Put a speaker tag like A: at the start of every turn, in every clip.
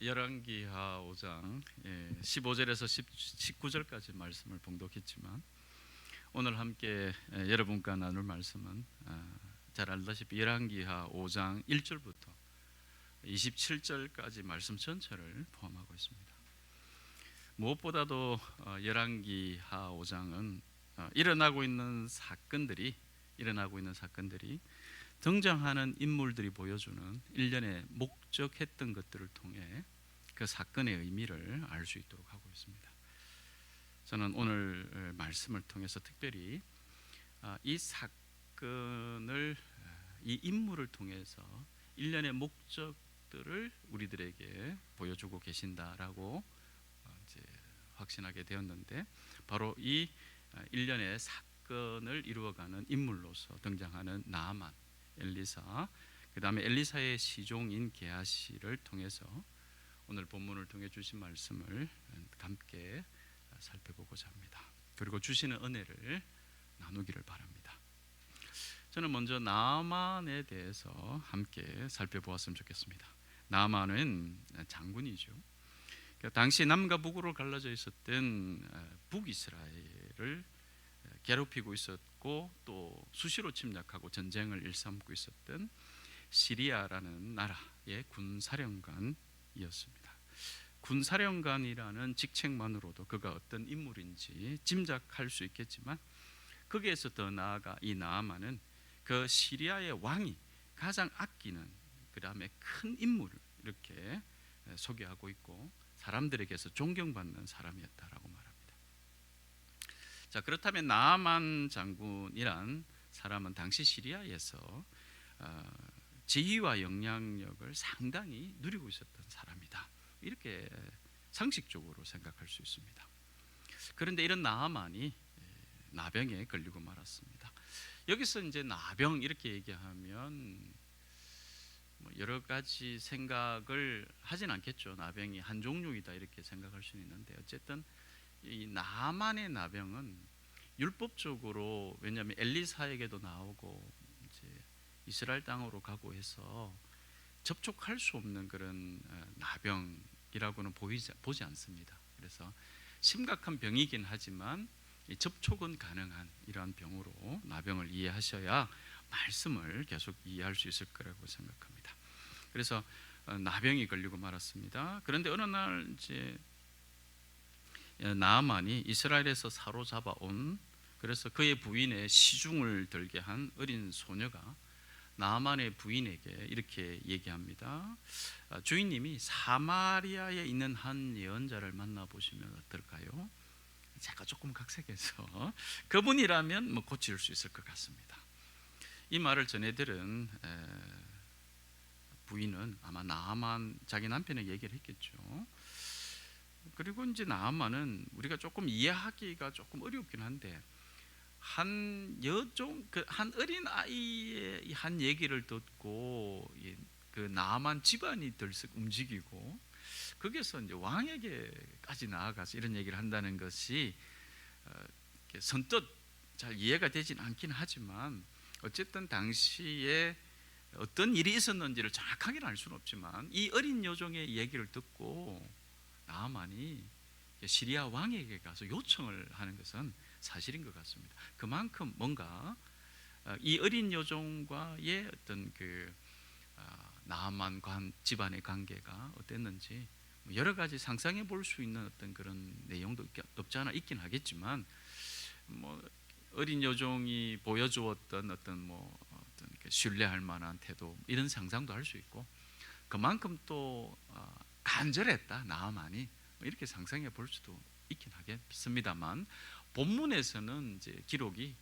A: 열왕기하 5장 15절에서 19절까지 말씀을 봉독했지만 오늘 함께 여러분과 나눌 말씀은 잘 알다시피 열왕기하 5장 1절부터 27절까지 말씀 전체를 포함하고 있습니다. 무엇보다도 열왕기하 5장은 일어나고 있는 사건들이 등장하는 인물들이 보여주는 일련의 목적했던 것들을 통해 그 사건의 의미를 알 수 있도록 하고 있습니다. 저는 오늘 말씀을 통해서 특별히 이 사건을, 이 인물을 통해서 일련의 목적들을 우리들에게 보여주고 계신다라고 이제 확신하게 되었는데, 바로 이 일련의 사건을 이루어가는 인물로서 등장하는 나아만, 엘리사, 그 다음에 엘리사의 시종인 게하시를 통해서 오늘 본문을 통해 주신 말씀을 함께 살펴보고자 합니다. 그리고 주시는 은혜를 나누기를 바랍니다. 저는 먼저 나아만에 대해서 함께 살펴보았으면 좋겠습니다. 나아만은 장군이죠. 당시 남과 북으로 갈라져 있었던 북이스라엘을 괴롭히고 있었고 또 수시로 침략하고 전쟁을 일삼고 있었던 시리아라는 나라의 군사령관이었습니다. 군사령관이라는 직책만으로도 그가 어떤 인물인지 짐작할 수 있겠지만, 거기에서 더 나아가 이 나아만은 그 시리아의 왕이 가장 아끼는 그 다음에 큰 인물을 이렇게 소개하고 있고 사람들에게서 존경받는 사람이었다라고 말합니다. 자, 그렇다면 나아만 장군이란 사람은 당시 시리아에서 지위와 영향력을 상당히 누리고 있었던 사람이다, 이렇게 상식적으로 생각할 수 있습니다. 그런데 이런 나아만이 나병에 걸리고 말았습니다. 여기서 이제 나병 이렇게 얘기하면 여러 가지 생각을 하진 않겠죠. 나병이 한 종류이다 이렇게 생각할 수는 있는데, 어쨌든 이 나아만의 나병은 율법적으로, 왜냐하면 엘리사에게도 나오고 이제 이스라엘 땅으로 가고 해서 접촉할 수 없는 그런 나병이라고는 보지 않습니다. 그래서 심각한 병이긴 하지만 접촉은 가능한 이러한 병으로 나병을 이해하셔야 말씀을 계속 이해할 수 있을 거라고 생각합니다. 그래서 나병이 걸리고 말았습니다. 그런데 어느 날 이제 나아만이 이스라엘에서 사로잡아 온, 그래서 그의 부인의 시중을 들게 한 어린 소녀가 나아만의 부인에게 이렇게 얘기합니다. 주인님이 사마리아에 있는 한 예언자를 만나보시면 어떨까요? 제가 조금 각색해서 그분이라면 고칠 수 있을 것 같습니다. 이 말을 전해들은 부인은 아마 나아만 자기 남편에게 얘기를 했겠죠. 그리고 이제 나아만은 우리가 조금 이해하기가 조금 어렵긴 한데, 한 어린 아이의 한 얘기를 듣고 그 나아만 집안이 들썩 움직이고 거기서 이제 왕에게까지 나아가서 이런 얘기를 한다는 것이 선뜻 잘 이해가 되진 않긴 하지만, 어쨌든 당시에 어떤 일이 있었는지를 정확하게는 알 수는 없지만 이 어린 여종의 얘기를 듣고 나아만이 시리아 왕에게 가서 요청을 하는 것은 사실인 것 같습니다. 그만큼 뭔가 이 어린 여종과의 어떤 그 나아만 집안의 관계가 어땠는지 여러 가지 상상해 볼 수 있는 어떤 그런 내용도 없지 않아 있긴 하겠지만, 어린 여종이 보여주었던 어떤 신뢰할 만한 태도, 이런 상상도 할 수 있고, 그만큼 또 간절했다 나아만이, 이렇게 상상해 볼 수도 있긴 하겠습니다만, 본문에서는 이제 기록이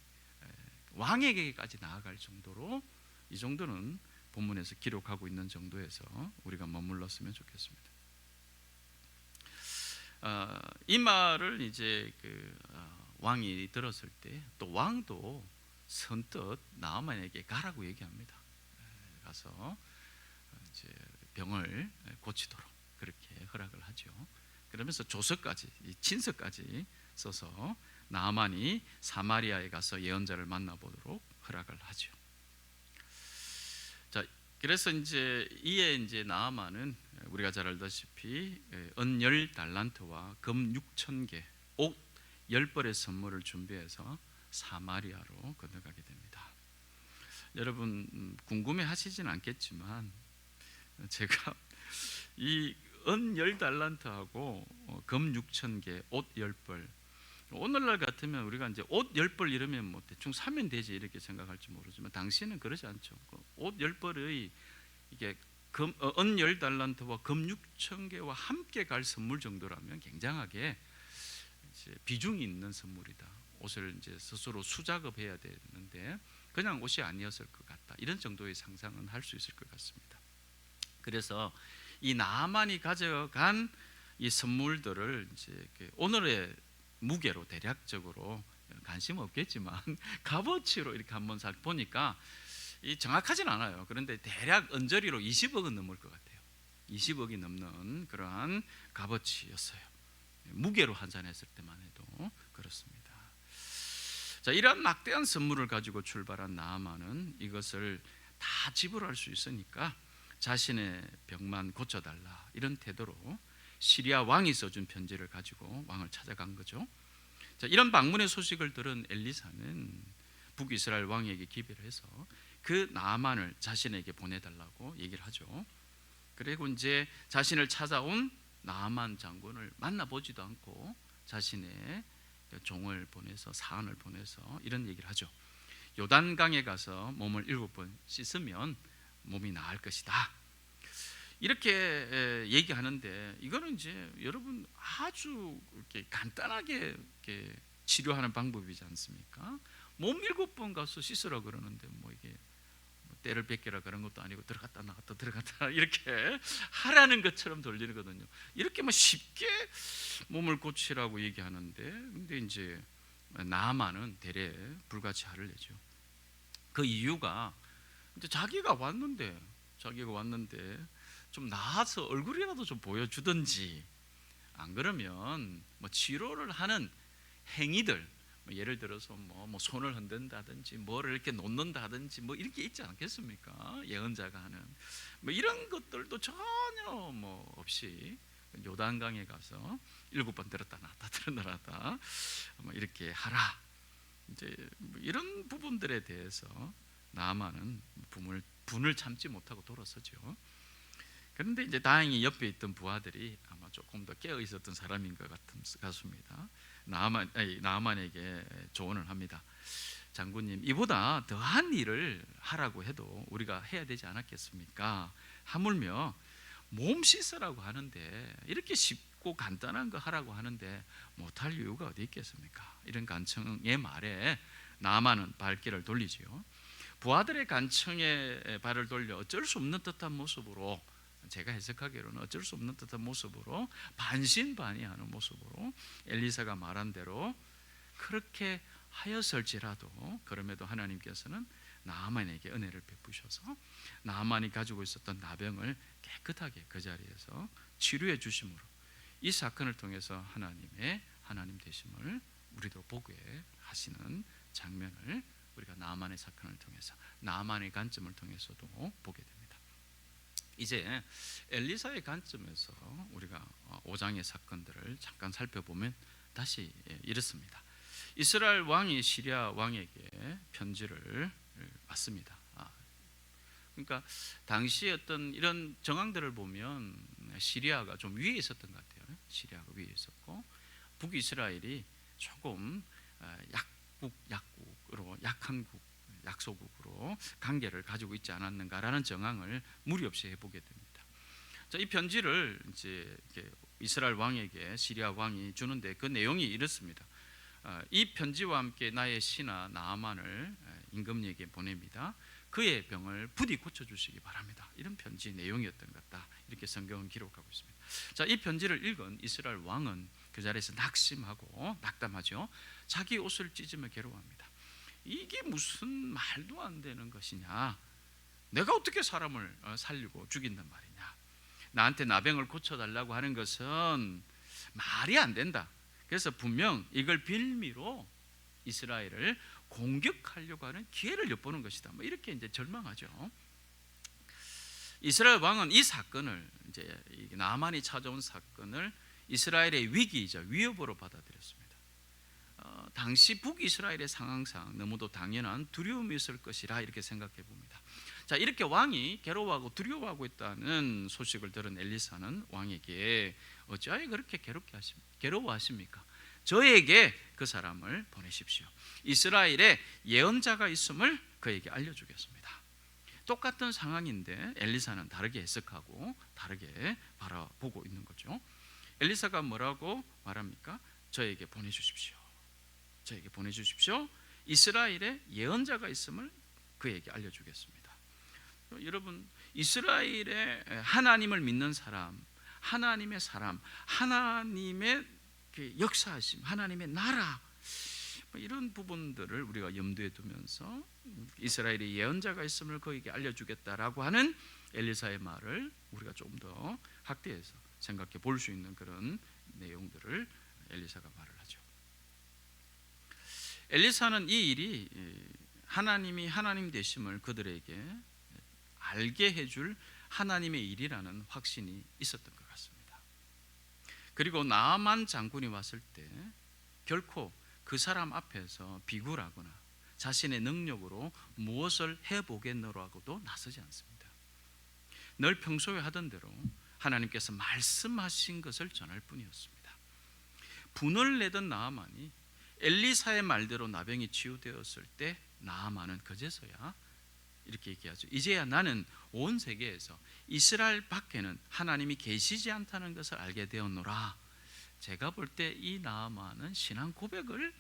A: 왕에게까지 나아갈 정도로, 이 정도는 본문에서 기록하고 있는 정도에서 우리가 머물렀으면 좋겠습니다. 이 말을 이제 왕이 들었을 때 또 왕도 선뜻 나아만에게 가라고 얘기합니다. 가서 이제 병을 고치도록 그렇게 허락을 하죠. 그러면서 조서까지, 친서까지 써서 나아만이 사마리아에 가서 예언자를 만나보도록 허락을 하죠. 자, 그래서 이제 나아만은 우리가 잘 알다시피 은 10달란트와 금 6,000개, 옷 10벌의 선물을 준비해서 사마리아로 건너가게 됩니다. 여러분 궁금해 하시진 않겠지만 제가 이 은 10달란트하고 금 6,000개, 옷 10벌, 오늘날 같으면 우리가 이제 옷 10벌 이러면 뭐 대충 사면 되지 이렇게 생각할지 모르지만 당시에는 그러지 않죠. 옷 10벌의 이게 은 10달란트와 금 6,000개와 함께 갈 선물 정도라면 굉장하게 이제 비중이 있는 선물이다. 옷을 이제 스스로 수작업해야 되는데 그냥 옷이 아니었을 것 같다. 이런 정도의 상상은 할 수 있을 것 같습니다. 그래서 이 나아만이 가져간 이 선물들을 이제 오늘의 무게로 대략적으로 관심 없겠지만 값어치로 이렇게 한번 살 보니까 이 정확하진 않아요. 그런데 대략 언저리로 20억은 넘을 것 같아요. 20억이 넘는 그러한 값어치였어요. 무게로 환산했을 때만 해도 그렇습니다. 자, 이러한 막대한 선물을 가지고 출발한 나아만은 이것을 다 지불할 수 있으니까 자신의 병만 고쳐달라 이런 태도로 시리아 왕이 써준 편지를 가지고 왕을 찾아간 거죠. 자, 이런 방문의 소식을 들은 엘리사는 북이스라엘 왕에게 기별을 해서 그 나아만을 자신에게 보내달라고 얘기를 하죠. 그리고 이제 자신을 찾아온 나아만 장군을 만나보지도 않고 자신의 종을 보내서 사안을 보내서 이런 얘기를 하죠. 요단강에 가서 몸을 7번 씻으면 몸이 나을 것이다. 이렇게 얘기하는데 이거는 이제 여러분 아주 이렇게 간단하게 이렇게 치료하는 방법이지 않습니까? 몸 7번 가서 씻으라 그러는데 뭐 이게 때를 뺏기라 그런 것도 아니고 들어갔다 나갔다 들어갔다 이렇게 하라는 것처럼 돌리거든요. 이렇게 뭐 쉽게 몸을 고치라고 얘기하는데 근데 이제 나아만은 대래 불같이 화를 내죠. 그 이유가 이제 자기가 왔는데 좀 나아서 얼굴이라도 좀 보여주든지 안 그러면 뭐 치료를 하는 행위들 예를 들어서 뭐 손을 흔든다든지 뭐를 이렇게 놓는다든지 뭐 이렇게 있지 않겠습니까? 예언자가 하는 뭐 이런 것들도 전혀 뭐 없이 요단강에 가서 7번 들었다 놨다 들었다 놨다 뭐 이렇게 하라. 이제 뭐 이런 부분들에 대해서 나아만은 분을 참지 못하고 돌아서죠. 그런데 이제 다행히 옆에 있던 부하들이 아마 조금 더 깨어 있었던 사람인 것 같습니다. 나아만에게 조언을 합니다. 장군님, 이보다 더한 일을 하라고 해도 우리가 해야 되지 않았겠습니까? 하물며 몸 씻으라고 하는데 이렇게 쉽고 간단한 거 하라고 하는데 못할 이유가 어디 있겠습니까? 이런 간청의 말에 나아만은 발길을 돌리지요. 부하들의 간청에 발을 돌려 어쩔 수 없는 듯한 모습으로, 제가 해석하기로는 어쩔 수 없는 듯한 모습으로 반신반의하는 모습으로 엘리사가 말한 대로 그렇게 하였을지라도 그럼에도 하나님께서는 나아만에게 은혜를 베푸셔서 나아만이 가지고 있었던 나병을 깨끗하게 그 자리에서 치료해 주심으로 이 사건을 통해서 하나님 되심을 우리도 보게 하시는 장면을 우리가 나아만의 사건을 통해서 나아만의 관점을 통해서도 보게 됩니다. 이제 엘리사의 관점에서 우리가 5장의 사건들을 잠깐 살펴보면 다시 이렇습니다. 이스라엘 왕이 시리아 왕에게 편지를 받습니다. 그러니까 당시 어떤 이런 정황들을 보면 시리아가 좀 위에 있었던 것 같아요. 시리아가 위에 있었고 북이스라엘이 조금 약국으로 약한 약소국으로 관계를 가지고 있지 않았는가라는 정황을 무리 없이 해보게 됩니다. 자, 이 편지를 이제 이스라엘 왕에게 시리아 왕이 주는데 그 내용이 이렇습니다. 이 편지와 함께 나의 신하 나아만을 임금님에게 보냅니다. 그의 병을 부디 고쳐주시기 바랍니다. 이런 편지 내용이었던 것 같다. 이렇게 성경은 기록하고 있습니다. 자, 이 편지를 읽은 이스라엘 왕은 그 자리에서 낙심하고 낙담하죠. 자기 옷을 찢으며 괴로워합니다. 이게 무슨 말도 안 되는 것이냐? 내가 어떻게 사람을 살리고 죽인단 말이냐? 나한테 나병을 고쳐달라고 하는 것은 말이 안 된다. 그래서 분명 이걸 빌미로 이스라엘을 공격하려고 하는 기회를 엿보는 것이다. 뭐 이렇게 이제 절망하죠. 이스라엘 왕은 이 사건을 이제 나만이 찾아온 사건을 이스라엘의 위기이자 위협으로 받아들였습니다. 당시 북이스라엘의 상황상 너무도 당연한 두려움이 있을 것이라 이렇게 생각해 봅니다. 자, 이렇게 왕이 괴로워하고 두려워하고 있다는 소식을 들은 엘리사는 왕에게 어찌하여 그렇게 괴로워하십니까? 저에게 그 사람을 보내십시오. 이스라엘에 예언자가 있음을 그에게 알려주겠습니다. 똑같은 상황인데 엘리사는 다르게 해석하고 다르게 바라보고 있는 거죠. 엘리사가 뭐라고 말합니까? 저에게 보내주십시오. 저에게 보내주십시오. 이스라엘에 예언자가 있음을 그에게 알려주겠습니다. 여러분, 이스라엘에 하나님을 믿는 사람, 하나님의 사람, 하나님의 역사하심, 하나님의 나라, 이런 부분들을 우리가 염두에 두면서 이스라엘의 예언자가 있음을 그에게 알려주겠다라고 하는 엘리사의 말을 우리가 좀 더 확대해서 생각해 볼 수 있는 그런 내용들을 엘리사가 말을 하죠. 엘리사는 이 일이 하나님이 하나님 되심을 그들에게 알게 해줄 하나님의 일이라는 확신이 있었던 것 같습니다. 그리고 나만 장군이 왔을 때 결코 그 사람 앞에서 비굴하거나 자신의 능력으로 무엇을 해보겠노라고도 나서지 않습니다. 늘 평소에 하던 대로 하나님께서 말씀하신 것을 전할 뿐이었습니다. 분을 내던 나아만이 엘리사의 말대로 나병이 치유되었을 때 나아만은 그제서야 이렇게 얘기하죠. 이제야 나는 온 세계에서 이스라엘 밖에는 하나님이 계시지 않다는 것을 알게 되었노라. 제가 볼 때 이 나아만은 신앙 고백을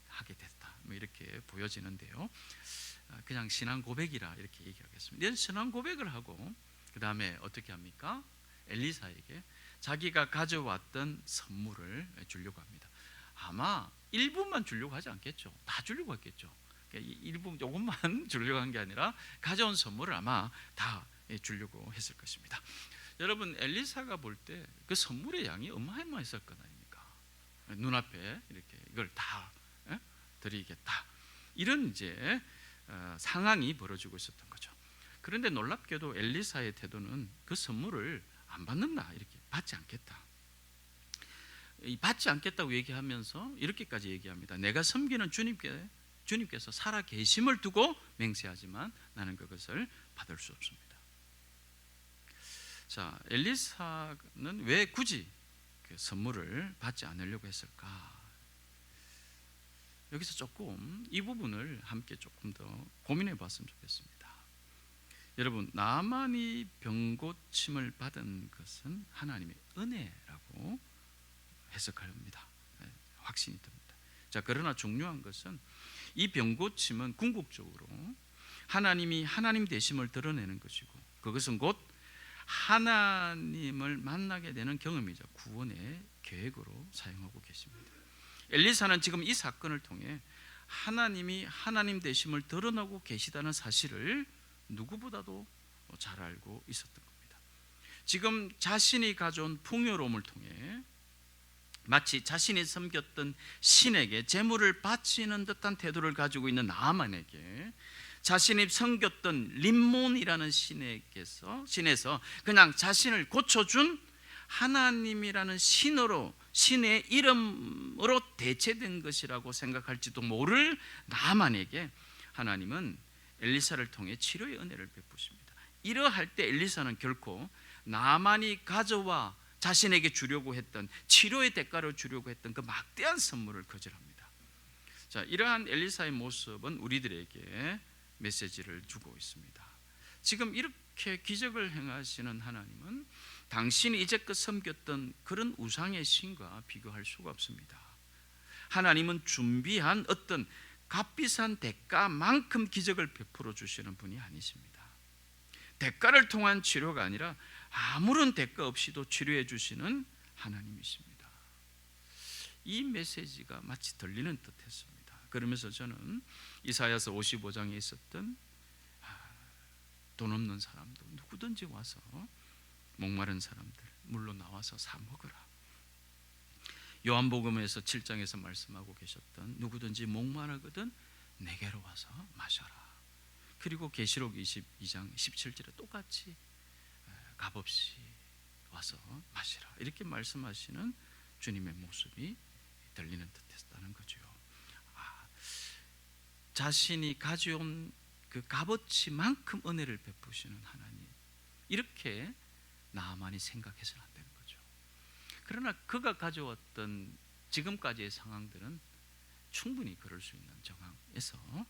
A: 하게 됐다, 이렇게 보여지는데요. 그냥 신앙 고백이라 이렇게 얘기하겠습니다. 이런 신앙 고백을 하고 그 다음에 어떻게 합니까? 엘리사에게 자기가 가져왔던 선물을 주려고 합니다. 아마 일부만 주려고 하지 않겠죠. 다 주려고 했겠죠. 일부 조금만 주려고 한 게 아니라 가져온 선물을 아마 다 주려고 했을 것입니다. 여러분, 엘리사가 볼 때 그 선물의 양이 어마어마했을 거 아닙니까? 눈앞에 이렇게 이걸 다 드리겠다, 이런 이제 상황이 벌어지고 있었던 거죠. 그런데 놀랍게도 엘리사의 태도는 그 선물을 안 받는다, 이렇게 받지 않겠다, 받지 않겠다고 얘기하면서 이렇게까지 얘기합니다. 내가 섬기는 주님께서 살아 계심을 두고 맹세하지만 나는 그것을 받을 수 없습니다. 자, 엘리사는 왜 굳이 그 선물을 받지 않으려고 했을까? 여기서 조금 이 부분을 함께 조금 더 고민해 봤으면 좋겠습니다. 여러분, 나만이 병고침을 받은 것은 하나님의 은혜라고 해석합니다. 확신이 듭니다. 자, 그러나 중요한 것은 이 병고침은 궁극적으로 하나님이 하나님 되심을 드러내는 것이고, 그것은 곧 하나님을 만나게 되는 경험이자 구원의 계획으로 사용하고 계십니다. 엘리사는 지금 이 사건을 통해 하나님이 하나님 되심을 드러나고 계시다는 사실을 누구보다도 잘 알고 있었던 겁니다. 지금 자신이 가져온 풍요로움을 통해 마치 자신이 섬겼던 신에게 제물을 바치는 듯한 태도를 가지고 있는 나아만에게 자신이 섬겼던 림몬이라는 신에서 그냥 자신을 고쳐준 하나님이라는 신의 이름으로 대체된 것이라고 생각할지도 모를 나아만에게 하나님은 엘리사를 통해 치료의 은혜를 베푸십니다. 이러할 때 엘리사는 결코 나아만이 가져와 자신에게 주려고 했던, 치료의 대가로 주려고 했던 그 막대한 선물을 거절합니다. 자, 이러한 엘리사의 모습은 우리들에게 메시지를 주고 있습니다. 지금 이렇게 기적을 행하시는 하나님은 당신이 이제껏 섬겼던 그런 우상의 신과 비교할 수가 없습니다. 하나님은 준비한 어떤 값비싼 대가만큼 기적을 베풀어 주시는 분이 아니십니다. 대가를 통한 치료가 아니라 아무런 대가 없이도 치료해 주시는 하나님이십니다. 이 메시지가 마치 들리는 듯했습니다. 그러면서 저는 이사야서 55장에 있었던 돈 없는 사람도 누구든지 와서, 목마른 사람들 물로 나와서 사 먹으라. 요한복음에서 7장에서 말씀하고 계셨던 누구든지 목마르거든 내게로 와서 마셔라. 그리고 계시록 22장 17절에 똑같이 값없이 와서 마시라, 이렇게 말씀하시는 주님의 모습이 들리는 듯했다는 거죠. 자신이 가져온 그 값어치만큼 은혜를 베푸시는 하나님, 이렇게 나만이 생각해서는 안 되는 거죠. 그러나 그가 가져왔던 지금까지의 상황들은 충분히 그럴 수 있는 정황에서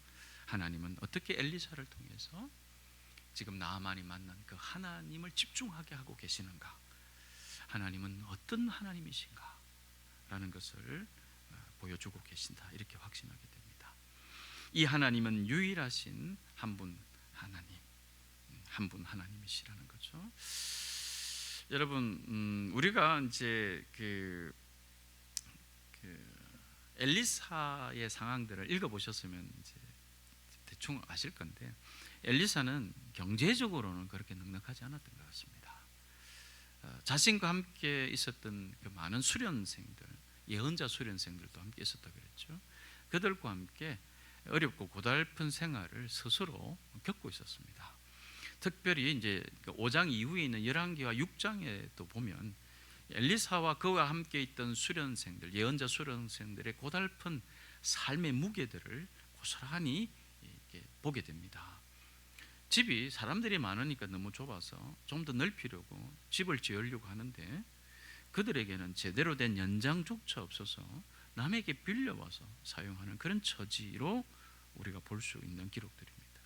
A: 하나님은 어떻게 엘리사를 통해서 지금 나만이 만난 그 하나님을 집중하게 하고 계시는가, 하나님은 어떤 하나님이신가 라는 것을 보여주고 계신다, 이렇게 확신하게 됩니다. 이 하나님은 유일하신 한 분 하나님, 한 분 하나님이시라는 거죠. 여러분, 우리가 이제 그 엘리사의 상황들을 읽어보셨으면 이제 대충 아실 건데, 엘리사는 경제적으로는 그렇게 넉넉하지 않았던 것 같습니다. 자신과 함께 있었던 그 많은 수련생들, 예언자 수련생들도 함께 있었다고 그랬죠. 그들과 함께 어렵고 고달픈 생활을 스스로 겪고 있었습니다. 특별히 이제 5장 이후에 있는 11기와 6장에도 보면 엘리사와 그와 함께 있던 수련생들, 예언자 수련생들의 고달픈 삶의 무게들을 고스란히 보게 됩니다. 집이 사람들이 많으니까 너무 좁아서 좀 더 넓히려고 집을 지으려고 하는데 그들에게는 제대로 된 연장조차 없어서 남에게 빌려와서 사용하는 그런 처지로 우리가 볼 수 있는 기록들입니다.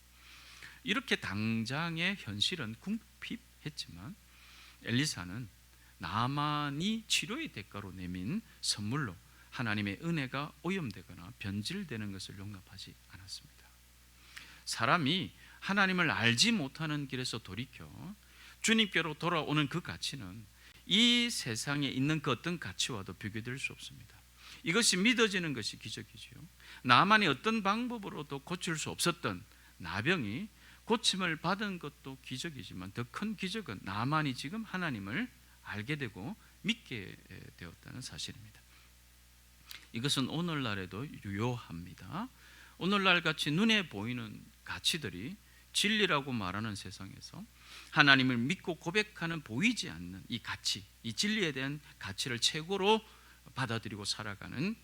A: 이렇게 당장의 현실은 궁핍했지만 엘리사는 나만이 치료의 대가로 내민 선물로 하나님의 은혜가 오염되거나 변질되는 것을 용납하지 않았습니다. 사람이 하나님을 알지 못하는 길에서 돌이켜 주님께로 돌아오는 그 가치는 이 세상에 있는 그 어떤 가치와도 비교될 수 없습니다. 이것이 믿어지는 것이 기적이지요. 나만이 어떤 방법으로도 고칠 수 없었던 나병이 고침을 받은 것도 기적이지만 더 큰 기적은 나만이 지금 하나님을 알게 되고 믿게 되었다는 사실입니다. 이것은 오늘날에도 유효합니다. 오늘날 같이 눈에 보이는 가치들이 진리라고 말하는 세상에서 하나님을 믿고 고백하는 보이지 않는 이 가치, 이 진리에 대한 가치를 최고로 받아들이고 살아가는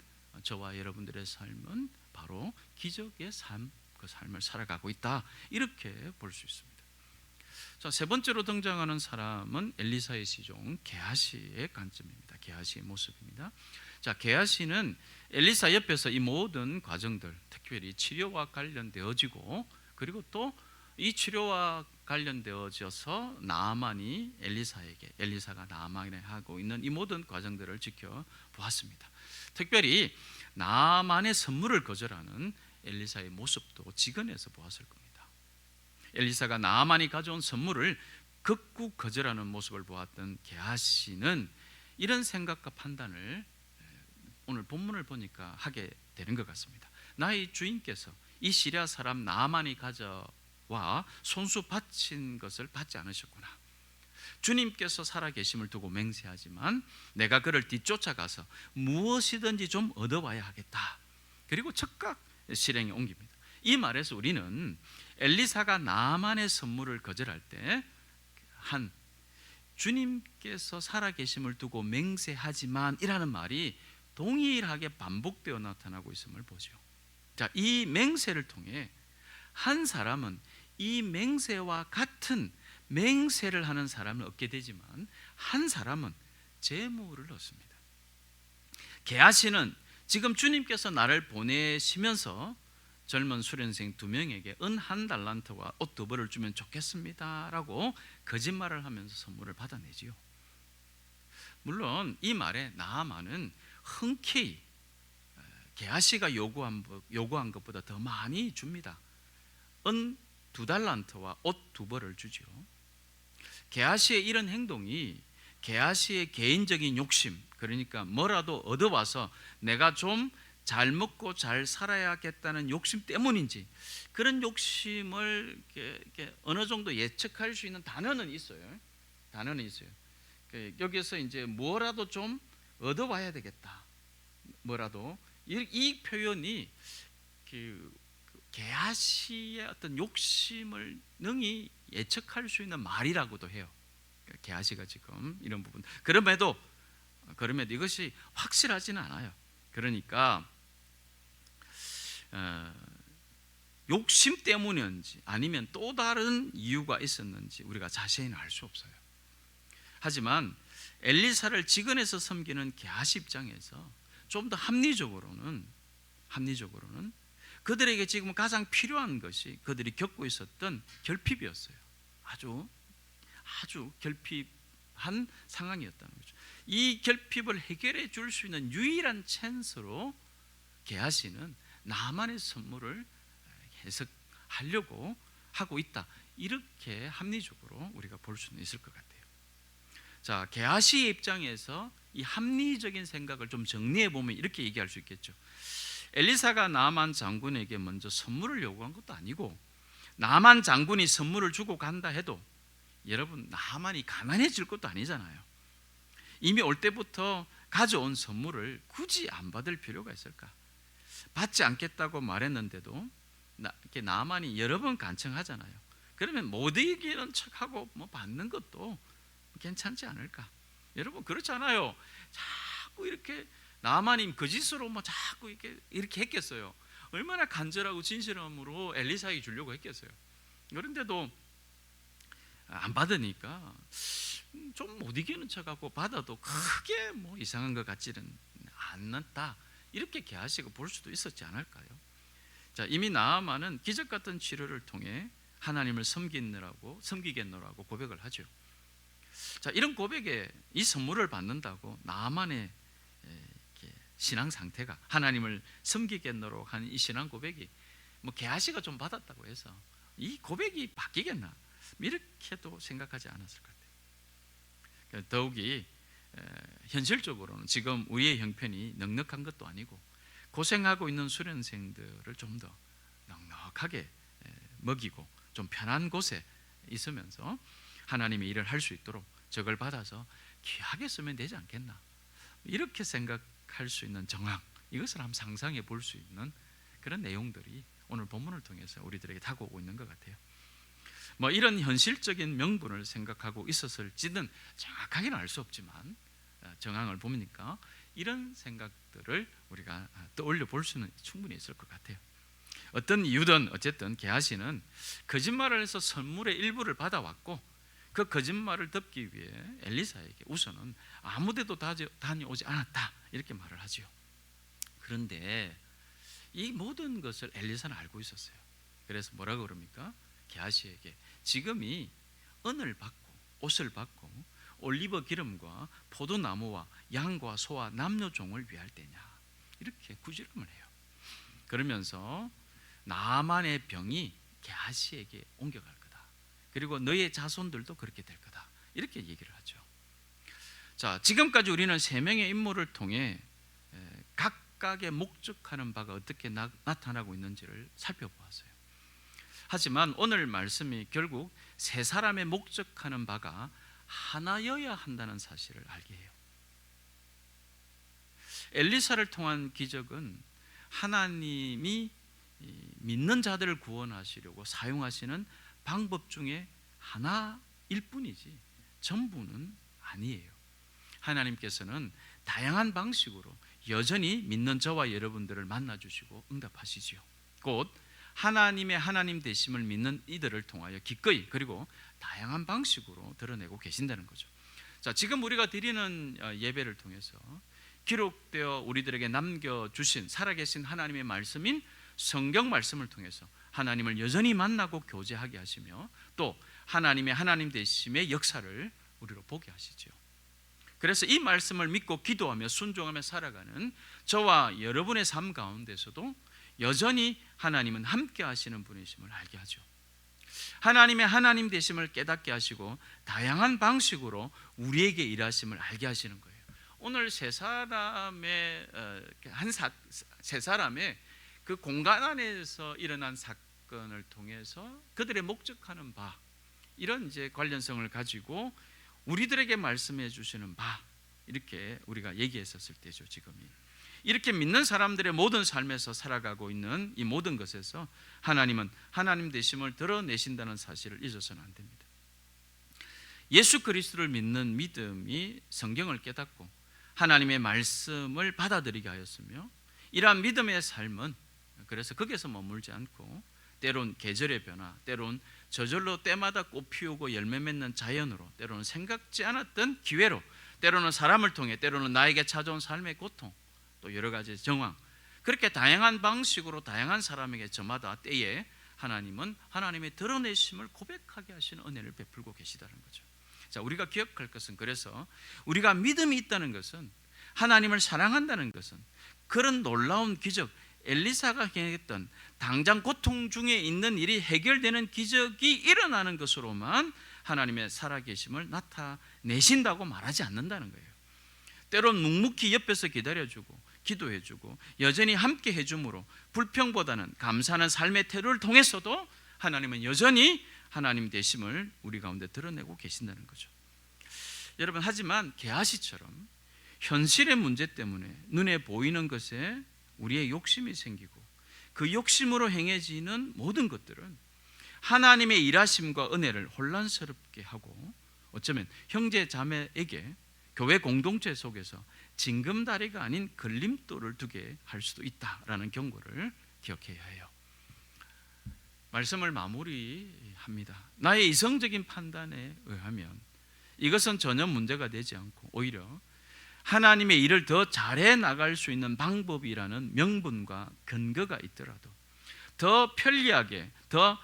A: 저와 여러분들의 삶은 바로 기적의 삶, 그 삶을 살아가고 있다, 이렇게 볼 수 있습니다. 자, 세 번째로 등장하는 사람은 엘리사의 시종 게하시의 관점입니다. 게하시의 모습입니다. 자, 게하시는 엘리사 옆에서 이 모든 과정들, 특별히 치료와 관련되어지고, 그리고 또 이 치료와 관련되어져서 나아만이 엘리사에게, 엘리사가 나아만에 하고 있는 이 모든 과정들을 지켜보았습니다. 특별히 나아만의 선물을 거절하는 엘리사의 모습도 직언해서 보았을 겁니다. 엘리사가 나아만이 가져온 선물을 극구 거절하는 모습을 보았던 게하시는 이런 생각과 판단을 오늘 본문을 보니까 하게 되는 것 같습니다. 나의 주인께서 이 시리아 사람 나아만이 가져와 손수 바친 것을 받지 않으셨구나. 주님께서 살아계심을 두고 맹세하지만 내가 그를 뒤쫓아가서 무엇이든지 좀 얻어와야 하겠다. 그리고 즉각 실행에 옮깁니다. 이 말에서 우리는 엘리사가 나아만의 선물을 거절할 때 한 주님께서 살아계심을 두고 맹세하지만 이라는 말이 동일하게 반복되어 나타나고 있음을 보죠. 자, 이 맹세를 통해 한 사람은 이 맹세와 같은 맹세를 하는 사람을 얻게 되지만 한 사람은 재물을 얻습니다. 게하시는 지금 주님께서 나를 보내시면서 젊은 수련생 2명에게 은 1달란트와 옷 2벌을 주면 좋겠습니다 라고 거짓말을 하면서 선물을 받아내지요. 물론 이 말에 나아만은 흔쾌히 게하시가 요구한 것보다 더 많이 줍니다. 은 2달란트와 옷 2벌을 주죠. 게하시의 이런 행동이 게하시의 개인적인 욕심, 그러니까 뭐라도 얻어와서 내가 좀 잘 먹고 잘 살아야겠다는 욕심 때문인지, 그런 욕심을 이렇게 어느 정도 예측할 수 있는 단어는 있어요. 단어는 있어요. 여기서 이제 뭐라도 좀 얻어와야 되겠다. 뭐라도 이 표현이 게하시의 어떤 욕심을 능히 예측할 수 있는 말이라고도 해요. 게하시가 지금 이런 부분. 그럼에도 이것이 확실하지는 않아요. 그러니까 욕심 때문이었는지 아니면 또 다른 이유가 있었는지 우리가 자세히는 알 수 없어요. 하지만 엘리사를 직언해서 섬기는 게하시 입장에서 좀 더 합리적으로는 그들에게 지금 가장 필요한 것이 그들이 겪고 있었던 결핍이었어요. 아주 결핍한 상황이었다는 거죠. 이 결핍을 해결해 줄 수 있는 유일한 찬스로 게하시는 나만의 선물을 해석하려고 하고 있다. 이렇게 합리적으로 우리가 볼 수는 있을 것 같아요. 자, 게하시의 입장에서 이 합리적인 생각을 좀 정리해 보면 이렇게 얘기할 수 있겠죠. 엘리사가 나만 장군에게 먼저 선물을 요구한 것도 아니고 나만 장군이 선물을 주고 간다 해도 여러분 나만이 가난해질 것도 아니잖아요. 이미 올 때부터 가져온 선물을 굳이 안 받을 필요가 있을까? 받지 않겠다고 말했는데도 나만이 여러 번 간청하잖아요. 그러면 못 이기는 척하고 받는 것도 괜찮지 않을까? 여러분 그렇잖아요. 자꾸 이렇게 나만이 거짓으로 자꾸 이렇게 했겠어요. 얼마나 간절하고 진실함으로 엘리사에게 주려고 했겠어요. 그런데도 안 받으니까 좀 못 이기는 척하고 받아도 크게 이상한 것 같지는 않다. 이렇게 게하시가 볼 수도 있었지 않을까요? 자, 이미 나아만은 기적 같은 치료를 통해 하나님을 섬기겠노라고 고백을 하죠. 자, 이런 고백에 이 선물을 받는다고 나아만의 신앙 상태가 하나님을 섬기겠노라고 하는 이 신앙 고백이 게하시가 좀 받았다고 해서 이 고백이 바뀌겠나? 이렇게도 생각하지 않았을 것 같아요. 더욱이 현실적으로는 지금 우리의 형편이 넉넉한 것도 아니고 고생하고 있는 수련생들을 좀 더 넉넉하게 먹이고 좀 편한 곳에 있으면서 하나님의 일을 할 수 있도록 저걸 받아서 귀하게 쓰면 되지 않겠나? 이렇게 생각할 수 있는 정황, 이것을 한번 상상해 볼 수 있는 그런 내용들이 오늘 본문을 통해서 우리들에게 다가오고 있는 것 같아요. 이런 현실적인 명분을 생각하고 있었을지는 정확하게는 알 수 없지만 정황을 보니까 이런 생각들을 우리가 떠올려 볼 수는 충분히 있을 것 같아요. 어떤 이유든 어쨌든 게하시는 거짓말을 해서 선물의 일부를 받아왔고 그 거짓말을 덮기 위해 엘리사에게 우선은 아무데도 다녀오지 않았다 이렇게 말을 하죠. 그런데 이 모든 것을 엘리사는 알고 있었어요. 그래서 뭐라고 그럽니까? 게하시에게 지금이 은을 받고 옷을 받고 올리브 기름과 포도나무와 양과 소와 남녀종을 위할 때냐 이렇게 구지름을 해요. 그러면서 나만의 병이 게하시에게 옮겨갈 거다. 그리고 너의 자손들도 그렇게 될 거다. 이렇게 얘기를 하죠. 자, 지금까지 우리는 세 명의 인물을 통해 각각의 목적하는 바가 어떻게 나타나고 있는지를 살펴보았어요. 하지만 오늘 말씀이 결국 세 사람의 목적하는 바가 하나여야 한다는 사실을 알게 해요. 엘리사를 통한 기적은 하나님이 믿는 자들을 구원하시려고 사용하시는 방법 중에 하나일 뿐이지 전부는 아니에요. 하나님께서는 다양한 방식으로 여전히 믿는 저와 여러분들을 만나주시고 응답하시지요. 곧 하나님의 하나님 되심을 믿는 이들을 통하여 기꺼이 그리고 다양한 방식으로 드러내고 계신다는 거죠. 자, 지금 우리가 드리는 예배를 통해서 기록되어 우리들에게 남겨주신 살아계신 하나님의 말씀인 성경 말씀을 통해서 하나님을 여전히 만나고 교제하게 하시며 또 하나님의 하나님 되심의 역사를 우리로 보게 하시죠. 그래서 이 말씀을 믿고 기도하며 순종하며 살아가는 저와 여러분의 삶 가운데서도 여전히 하나님은 함께 하시는 분이심을 알게 하죠. 하나님의 하나님 되심을 깨닫게 하시고 다양한 방식으로 우리에게 일하심을 알게 하시는 거예요. 오늘 세 사람의 그 공간 안에서 일어난 사건을 통해서 그들의 목적하는 바 이런 이제 관련성을 가지고 우리들에게 말씀해 주시는 바 이렇게 우리가 얘기했었을 때죠. 지금이 이렇게 믿는 사람들의 모든 삶에서 살아가고 있는 이 모든 것에서 하나님은 하나님 되심을 드러내신다는 사실을 잊어서는 안 됩니다. 예수 그리스도를 믿는 믿음이 성경을 깨닫고 하나님의 말씀을 받아들이게 하였으며, 이러한 믿음의 삶은 그래서 거기에서 머물지 않고 때론 계절의 변화, 때론 저절로 때마다 꽃 피우고 열매 맺는 자연으로, 때로는 생각지 않았던 기회로, 때로는 사람을 통해, 때로는 나에게 찾아온 삶의 고통, 또 여러 가지 정황, 그렇게 다양한 방식으로 다양한 사람에게 저마다 때에 하나님은 하나님의 드러내심을 고백하게 하시는 은혜를 베풀고 계시다는 거죠. 자, 우리가 기억할 것은, 그래서 우리가 믿음이 있다는 것은, 하나님을 사랑한다는 것은, 그런 놀라운 기적, 엘리사가 행했던 당장 고통 중에 있는 일이 해결되는 기적이 일어나는 것으로만 하나님의 살아계심을 나타내신다고 말하지 않는다는 거예요. 때론 묵묵히 옆에서 기다려주고 기도해주고 여전히 함께 해줌으로 불평보다는 감사하는 삶의 태도를 통해서도 하나님은 여전히 하나님 되심을 우리 가운데 드러내고 계신다는 거죠. 여러분, 하지만 게하시처럼 현실의 문제 때문에 눈에 보이는 것에 우리의 욕심이 생기고 그 욕심으로 행해지는 모든 것들은 하나님의 일하심과 은혜를 혼란스럽게 하고, 어쩌면 형제 자매에게 교회 공동체 속에서 징검다리가 아닌 걸림돌을 두게 할 수도 있다라는 경고를 기억해야 해요. 말씀을 마무리합니다. 나의 이성적인 판단에 의하면 이것은 전혀 문제가 되지 않고 오히려 하나님의 일을 더 잘해 나갈 수 있는 방법이라는 명분과 근거가 있더라도, 더 편리하게, 더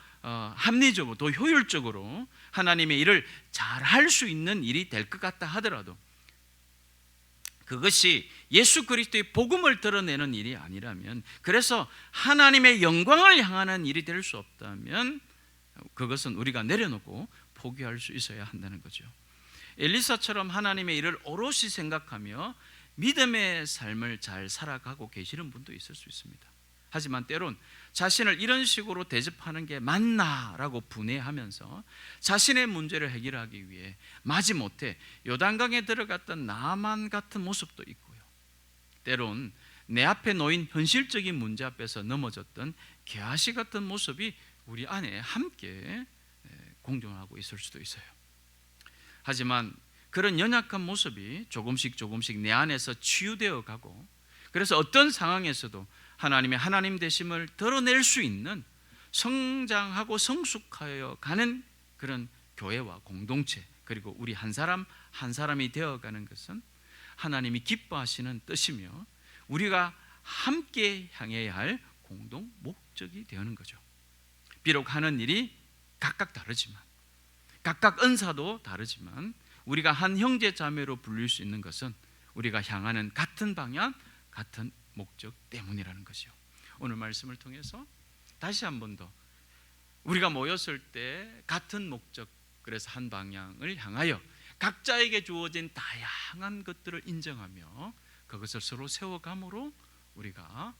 A: 합리적으로, 더 효율적으로 하나님의 일을 잘할 수 있는 일이 될 것 같다 하더라도, 그것이 예수 그리스도의 복음을 드러내는 일이 아니라면, 그래서 하나님의 영광을 향하는 일이 될 수 없다면 그것은 우리가 내려놓고 포기할 수 있어야 한다는 거죠. 엘리사처럼 하나님의 일을 오롯이 생각하며 믿음의 삶을 잘 살아가고 계시는 분도 있을 수 있습니다. 하지만 때론 자신을 이런 식으로 대접하는 게 맞나라고 분해하면서 자신의 문제를 해결하기 위해 마지못해 요단강에 들어갔던 나만 같은 모습도 있고요, 때론 내 앞에 놓인 현실적인 문제 앞에서 넘어졌던 게하시 같은 모습이 우리 안에 함께 공존하고 있을 수도 있어요. 하지만 그런 연약한 모습이 조금씩 내 안에서 치유되어 가고, 그래서 어떤 상황에서도 하나님의 하나님 되심을 드러낼 수 있는 성장하고 성숙하여 가는 그런 교회와 공동체, 그리고 우리 한 사람 한 사람이 되어가는 것은 하나님이 기뻐하시는 뜻이며 우리가 함께 향해야 할 공동 목적이 되는 거죠. 비록 하는 일이 각각 다르지만, 각각 은사도 다르지만 우리가 한 형제 자매로 불릴 수 있는 것은 우리가 향하는 같은 방향, 같은 목적 때문이라는 것이요. 오늘 말씀을 통해서 다시 한 번 더 우리가 모였을 때 같은 목적, 그래서 한 방향을 향하여 각자에게 주어진 다양한 것들을 인정하며 그것을 서로 세워감으로 우리가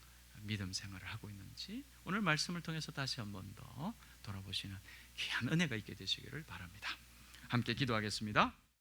A: 믿음 생활을 하고 있는지 오늘 말씀을 통해서 다시 한 번 더 돌아보시는 귀한 은혜가 있게 되시기를 바랍니다. 함께 기도하겠습니다.